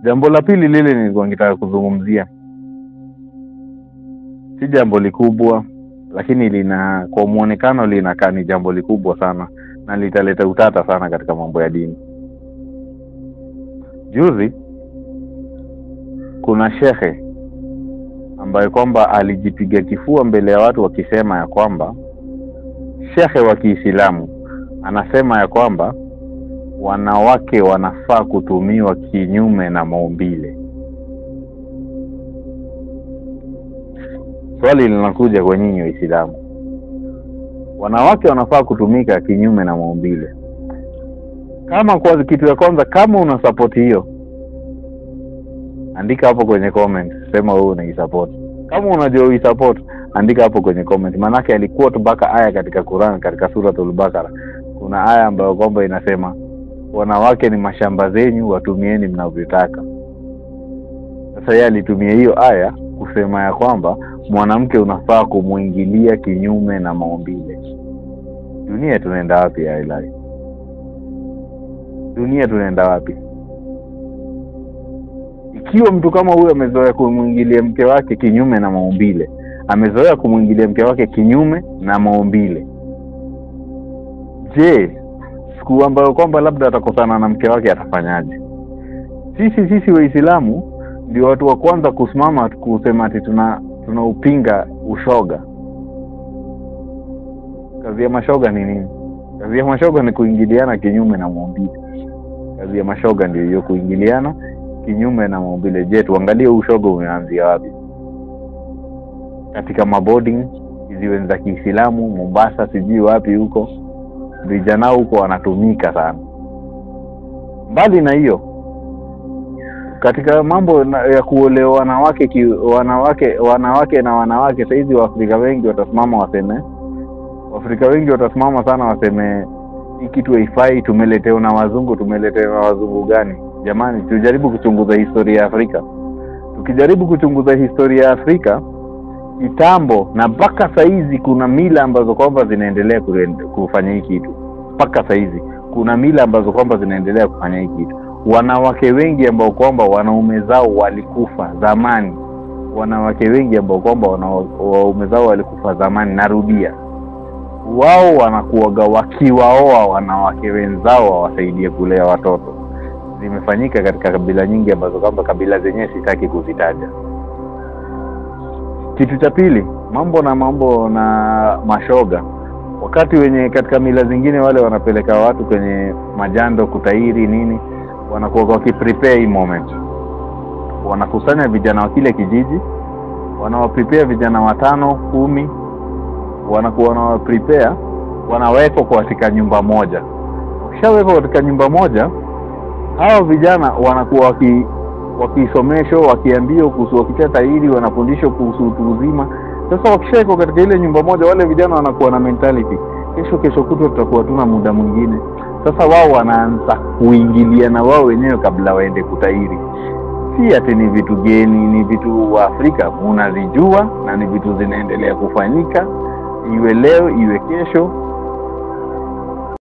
Jambo la pili lile nilikuwa nitaka kuzungumzia, si jambo likubwa, lakini kwa muonekano linakaa ni jambo likubwa sana na litaleta utata sana katika mambo ya dini. Juzi kuna shehe ambaye kwamba alijipiga kifua mbele ya watu wakisema ya kwamba, shehe wa Kiislamu anasema ya kwamba wanawake wanafaa kutumiwa kinyume na maumbile. Swali linakuja kwa nyinyi Waislamu, wanawake wanafaa kutumika kinyume na maumbile? Kama kwa kitu ya kwanza, kama una support hiyo, andika hapo kwenye comment, sema wewe unaisupport. Kama unajua uisupport, andika hapo kwenye comment. Manake alikuwa tubaka aya katika Qur'an, katika suratul Baqara kuna aya ambayo kwamba inasema wanawake ni mashamba zenyu, watumieni mnavyotaka. Sasa yeye alitumia hiyo aya kusema ya kwamba mwanamke unafaa kumuingilia kinyume na maumbile. Dunia tunaenda wapi ya Ilahi? Dunia tunaenda wapi? Ikiwa mtu kama huyo amezoea kumuingilia mke wake kinyume na maumbile, amezoea kumuingilia mke wake kinyume na maumbile, je, siku ambayo kwamba labda atakosana na mke wake atafanyaje? Sisi Waislamu ndio watu wa kwanza kusimama kusema ati tunaupinga ushoga. Kazi ya mashoga ni nini? Kazi ya mashoga ni kuingiliana kinyume na maumbile. Kazi ya mashoga ndio hiyo, kuingiliana kinyume na maumbile. Je, tuangalie ushoga umeanzia wapi? Katika maboarding hizi za Kiislamu, Mombasa, sijui wapi huko, vijana huko wanatumika sana. Mbali na hiyo, katika mambo ya kuolewa wanawake na wanawake, saizi Waafrika wengi watasimama waseme hii kitu haifai, tumeletewa na wazungu gani? Jamani, tujaribu kuchunguza historia ya Afrika. Tukijaribu kuchunguza historia ya Afrika kitambo na mpaka saizi, kuna mila ambazo kwamba zinaendelea kufanya hii kitu. Mpaka saizi kuna mila ambazo kwamba zinaendelea kufanya hii kitu. Wanawake wengi ambao kwamba wanaume zao walikufa zamani, narudia, wao wanakuaga wakiwaoa wanawake wenzao wawasaidie kulea watoto. Zimefanyika katika kabila nyingi ambazo kwamba kabila zenyewe sitaki kuzitaja. Kitu cha pili, mambo na mashoga. Wakati wenye katika mila zingine wale wanapeleka watu kwenye majando kutairi nini, wanakuwa wakiprepare hii moment. Wanakusanya vijana wa kile kijiji, wanawaprepare vijana 5, 10, wanakuwa wanawaprepare, wanawekwa katika nyumba moja. Wakishawekwa katika nyumba moja, hao vijana wanakuwa wakisomeshwa, wakiambiwa kuhusu, wakichata hili, wanafundishwa kuhusu utu uzima. Sasa wakishawekwa katika ile nyumba moja, wale vijana wanakuwa na mentality, kesho kutwa tutakuwa tuna muda mwingine. Sasa wao wanaanza kuingilia na wao wenyewe kabla waende kutairi. Si ati ni vitu geni, ni vitu wa Afrika unazijua na ni vitu zinaendelea kufanyika, iwe leo iwe kesho.